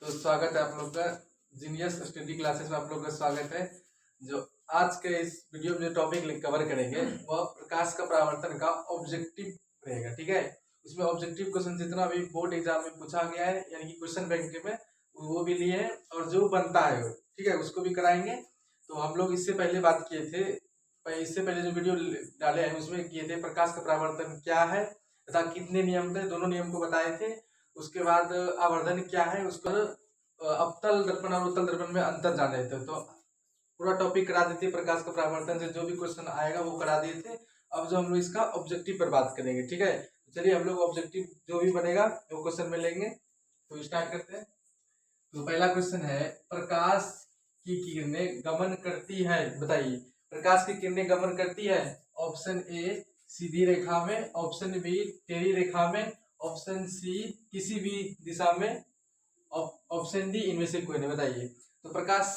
तो स्वागत है आप लोग का जीनियस स्टडी क्लासेस में। आप लोग का स्वागत है। जो आज के इस वीडियो में जो टॉपिक कवर करेंगे वह प्रकाश का परावर्तन का ऑब्जेक्टिव रहेगा। ठीक है, उसमें ऑब्जेक्टिव क्वेश्चन जितना भी बोर्ड एग्जाम में पूछा गया है यानी कि क्वेश्चन बैंक में वो भी लिए हैं और जो बनता है ठीक है उसको भी कराएंगे। तो हम लोग इससे पहले बात किए थे, इससे पहले जो वीडियो डाले हैं उसमें किए थे प्रकाश का परावर्तन क्या है तथा कितने नियम थे, दोनों नियम को बताए थे। उसके बाद आवर्धन क्या है, उसको अवतल दर्पण और उत्तल दर्पण में अंतर जाने थे। तो पूरा टॉपिक करा देते प्रकाश का परावर्तन से जो भी क्वेश्चन आएगा वो करा दिए थे। अब जो हम लोग इसका ऑब्जेक्टिव पर बात करेंगे। ठीक है, चलिए हम लोग ऑब्जेक्टिव जो भी बनेगा वो क्वेश्चन में लेंगे। तो स्टार्ट करते हैं। तो पहला क्वेश्चन है, प्रकाश की किरणें गमन करती है, बताइए प्रकाश की किरणें गमन करती है। ऑप्शन ए सीधी रेखा में, ऑप्शन बी टेढ़ी रेखा में, ऑप्शन सी किसी भी दिशा में, ऑप्शन डी इनमें से कोई नहीं। बताइए तो प्रकाश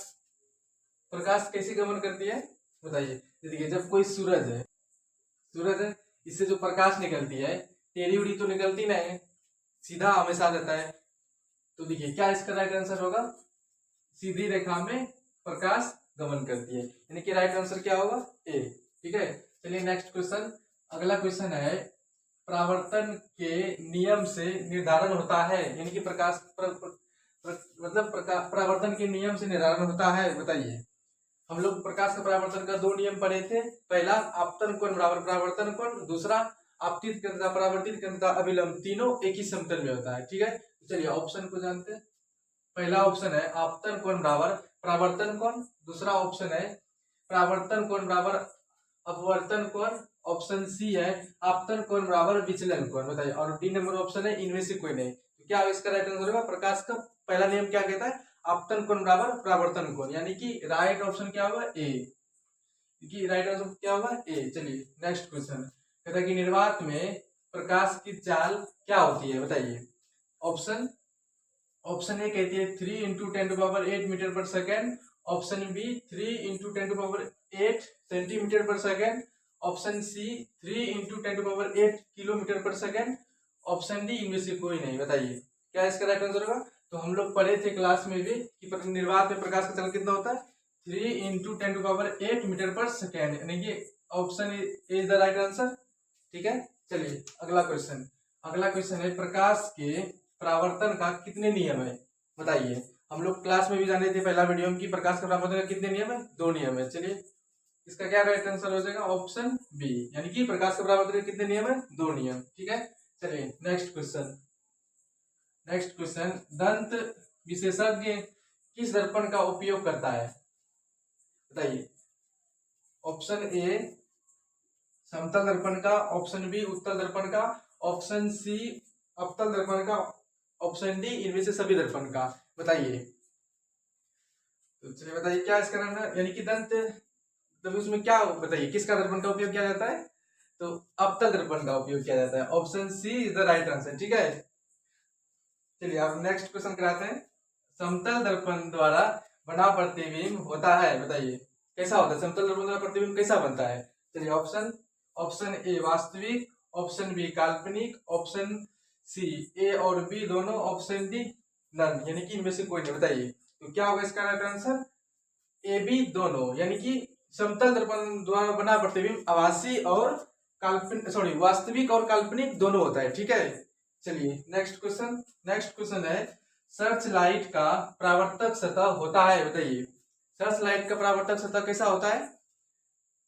प्रकाश कैसे गमन करती है, बताइए। देखिए जब कोई सूरज है इससे जो प्रकाश निकलती है टेढ़ी उड़ी तो निकलती नहीं, सीधा हमेशा रहता है। तो देखिए क्या इसका राइट आंसर होगा, सीधी रेखा में प्रकाश गमन करती है, यानी कि राइट आंसर क्या होगा, ए। ठीक है, चलिए नेक्स्ट क्वेश्चन। अगला क्वेश्चन है, परावर्तन के नियम से निर्धारण होता है, यानी कि प्रकाश मतलब परावर्तन के नियम से निर्धारण होता है। बताइए हम लोग प्रकाश का परावर्तन का दो नियम पढ़े थे। पहला आपतन कोण बराबर परावर्तन कोण, दूसरा आपतित केंद्र परावर्तित केंद्र अभिलंब, तीनों एक ही समतल में होता है। ठीक है, चलिए ऑप्शन को जानते हैं। पहला ऑप्शन है आपतन कोण बराबर परावर्तन कोण, दूसरा ऑप्शन है परावर्तन कोण बराबर अपवर्तन कोण, ऑप्शन सी है आपतन कोण बराबर विचलन कोण। बताइए, और डी नंबर ऑप्शन है इनमें से कोई नहीं। तो क्या इसका राइट आंसर होगा, प्रकाश का पहला नियम क्या कहता है, आपतन कोण बराबर परावर्तन कोण, यानी कि राइट ऑप्शन क्या होगा, ए। कि राइट आंसर क्या होगा, ए। चलिए नेक्स्ट क्वेश्चन कहता है कि निर्वात में प्रकाश की चाल क्या होती है। बताइए ऑप्शन ए कहती है 3 × 10⁸ मीटर पर सेकेंड, ऑप्शन बी 3 × 10⁸ सेंटीमीटर पर सेकेंड, ऑप्शन सी 3 × 10⁸ किलोमीटर पर सेकेंड, ऑप्शन डी इनमें से कोई नहीं। बताइए क्या इसका राइट आंसर होगा। तो हम लोग पढ़े थे क्लास में भी कि निर्वात में प्रकाश का चाल कितना होता है, 3 × 10⁸ मीटर पर सेकेंड, यानी कि option A is the right answer. ठीक है, चलिए अगला क्वेश्चन है, प्रकाश के परावर्तन का कितने नियम है। बताइए हम लोग क्लास में भी जाने थे पहला वीडियो में कि प्रकाश का परावर्तन का कितने नियम है, दो नियम है। चलिए इसका क्या राइट आंसर हो जाएगा, ऑप्शन बी, यानी कि प्रकाश का परावर्तन के कितने नियम है, दो नियम। ठीक है, चलिए नेक्स्ट क्वेश्चन, दंत विशेषज्ञ किस दर्पण का उपयोग करता है। बताइए ऑप्शन ए समतल दर्पण का, ऑप्शन बी उत्तल दर्पण का, ऑप्शन सी अवतल दर्पण का, ऑप्शन डी इनमें से सभी दर्पण का। बताइए तो चलिए बताइए क्या इसका नाम है, यानी कि दंत तो उसमें क्या, बताइए किसका दर्पण का उपयोग किया जाता है, तो अवतल दर्पण का उपयोग किया जाता है। Option C is the right answer. ठीक है, चलिए अब नेक्स्ट क्वेश्चन कराते हैं। समतल दर्पण द्वारा बना प्रतिबिंब होता है, बताइए कैसा होता है, समतल दर्पण द्वारा प्रतिबिंब कैसा बनता है। चलिए ऑप्शन ए वास्तविक, ऑप्शन बी काल्पनिक, ऑप्शन सी ए और बी दोनों, ऑप्शन डी नन, यानी कि इनमें से कोई नहीं। बताइए तो क्या होगा इसका राइट आंसर, ए बी दोनों, यानी कि समतल दर्पण द्वारा बना प्रतिबिंब आभासी और काल्पनिक वास्तविक और काल्पनिक दोनों होता है। ठीक है, चलिए नेक्स्ट क्वेश्चन है, सर्च लाइट का परावर्तक सतह होता है। बताइए सर्च लाइट का परावर्तक सतह कैसा होता है।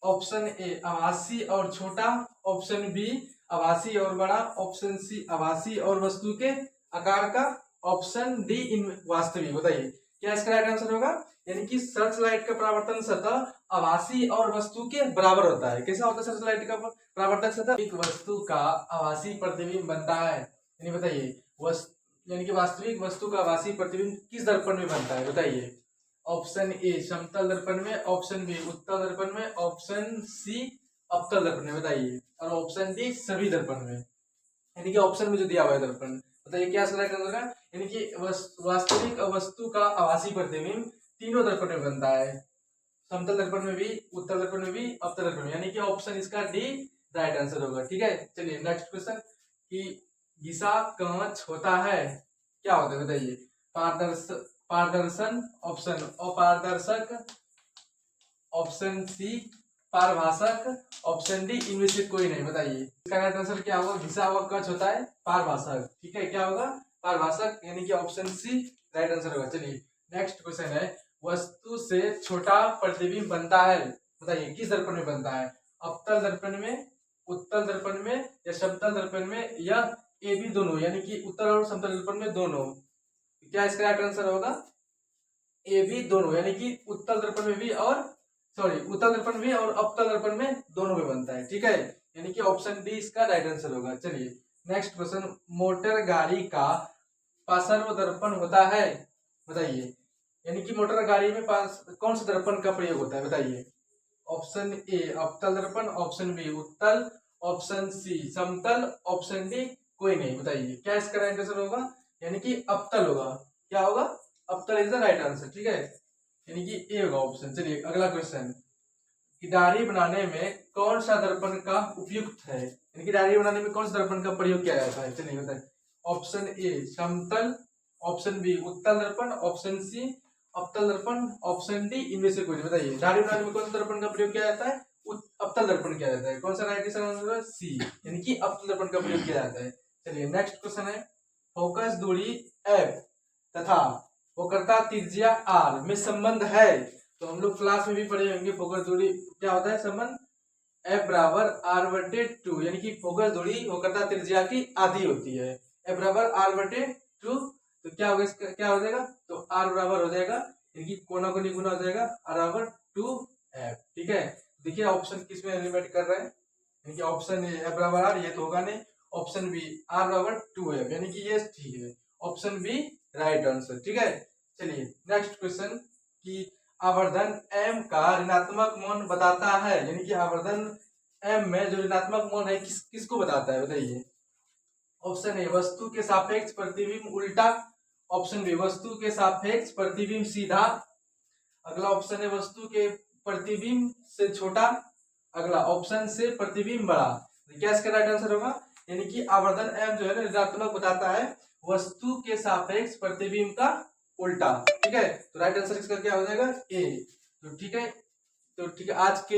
ऑप्शन ए आभासी और छोटा, ऑप्शन बी आभासी और बड़ा, ऑप्शन सी आभासी और वस्तु के आकार का, ऑप्शन डी इन वास्तविक। बताइए क्या इसका राइट आंसर होगा, यानी कि सर्च लाइट का परावर्तन सतह आभासी और वस्तु के बराबर होता है। कैसा होता है सर्च लाइट का परावर्तक सतह, एक वस्तु का आभासी प्रतिबिंब बनता है, यानी बताइए यानी कि वास्तविक वस्तु का आभासी प्रतिबिंब किस दर्पण में बनता है। बताइए ऑप्शन ए समतल दर्पण में, ऑप्शन बी उत्तल दर्पण में, ऑप्शन सी अवतल दर्पण में। बताइए और ऑप्शन डी सभी दर्पण में, यानी कि ऑप्शन में जो दिया हुआ है दर्पण। बताइए क्या राइट आंसर होगा, यानी कि वास्तविक वस्तु का आभासी प्रतिबिंब तीनों दर्पण में बनता है, समतल दर्पण में भी, उत्तल दर्पण में भी, अवतल दर्पण में, यानी कि ऑप्शन इसका डी राइट आंसर होगा। ठीक है, चलिए नेक्स्ट क्वेश्चन कि घिसा कांच होता है क्या होता है। बताइए पारदर्शन ऑप्शन अपारदर्शक, ऑप्शन सी पारभाषक, ऑप्शन डी इनमें से कोई नहीं। बताइए इसका राइट आंसर क्या होगा? घिसा हुआ कच होता है पारभाषक, ठीक है, क्या होगा? पारभाषक, यानी कि ऑप्शन सी राइट आंसर होगा। चलिए नेक्स्ट क्वेश्चन है, वस्तु से छोटा प्रतिबिंब बनता है, बताइए किस दर्पण में बनता है? अवतल दर्पण में, उत्तल दर्पण में, या समतल दर्पण में, या ए बी दोनों, यानी कि उत्तल और समतल दर्पण में दोनों। क्या इसका राइट आंसर होगा? ए बी दोनों, यानी कि उत्तल दर्पण में भी और उत्तल दर्पण में और अवतल दर्पण में दोनों में बनता है, ठीक है, यानी कि ऑप्शन डी इसका राइट आंसर होगा। चलिए नेक्स्ट क्वेश्चन, मोटर गाड़ी का पार्श्व दर्पण होता है, बताइए, यानी कि मोटर गाड़ी में कौन सा दर्पण का प्रयोग होता है? बताइए। ऑप्शन ए अवतल दर्पण, ऑप्शन बी उत्तल, ऑप्शन सी समतल, ऑप्शन डी कोई नहीं। बताइए क्या इसका राइट आंसर होगा? यानी कि अवतल होगा। क्या होगा? अवतल इज द राइट आंसर, ठीक है, यानी कि ए होगा ऑप्शन। चलिए अगला क्वेश्चन, दाढ़ी बनाने में कौन सा दर्पण का उपयुक्त है, यानी कि दाढ़ी बनाने में कौन सा दर्पण का प्रयोग किया जाता है? चलिए बताइए। ऑप्शन ए समतल, ऑप्शन बी उत्तल दर्पण, ऑप्शन सी अवतल दर्पण, ऑप्शन डी इनमें से कोई। बताइए दाढ़ी बनाने में कौन सा दर्पण का प्रयोग किया जाता है? अवतल दर्पण किया जाता है। कौन सा राइट आंसर है? सी, यानी कि अवतल दर्पण का प्रयोग किया जाता है। चलिए नेक्स्ट क्वेश्चन है, फोकस दूरी एफ तथा वक्रता त्रिज्या आर में संबंध है, तो हम लोग क्लास में भी पढ़े होंगे फोकस दूरी क्या होता है संबंध, एफ बराबर आर बटे 2, यानी कि फोकस दूरी वक्रता त्रिज्या की आधी होती है। एफ बराबर आर बटे 2, तो क्या होगा इसका, क्या हो जाएगा? तो आर बराबर हो जाएगा, यानी कि कोना को निगुना हो जाएगा, आर बराबर 2f, ठीक है। देखिए ऑप्शन किस में एलिमिनेट कर रहे हैं, यानी कि ऑप्शन ए एफ बराबर आर, ये तो होगा नहीं, ऑप्शन बी आर बराबर 2f, यानी कि ये ठीक है, ऑप्शन बी राइट आंसर, ठीक है। चलिए नेक्स्ट क्वेश्चन, कि आवर्धन m का ऋणात्मक मान बताता है, यानी कि आवर्धन m में जो ऋणात्मक मान है किसको बताता है? बताइए। ऑप्शन ए वस्तु के सापेक्ष प्रतिबिंब उल्टा, ऑप्शन बी वस्तु के सापेक्ष प्रतिबिंब सीधा, अगला ऑप्शन है वस्तु के प्रतिबिंब से छोटा, अगला ऑप्शन से प्रतिबिंब बड़ा। क्या इसका राइट आंसर होगा? यानी कि आवर्धन m जो है ना ऋणात्मक बताता है वस्तु के सापेक्ष प्रतिबिंब का उल्टा, ठीक है, तो राइट आंसर इसका क्या हो जाएगा? ए। तो ठीक है, आज के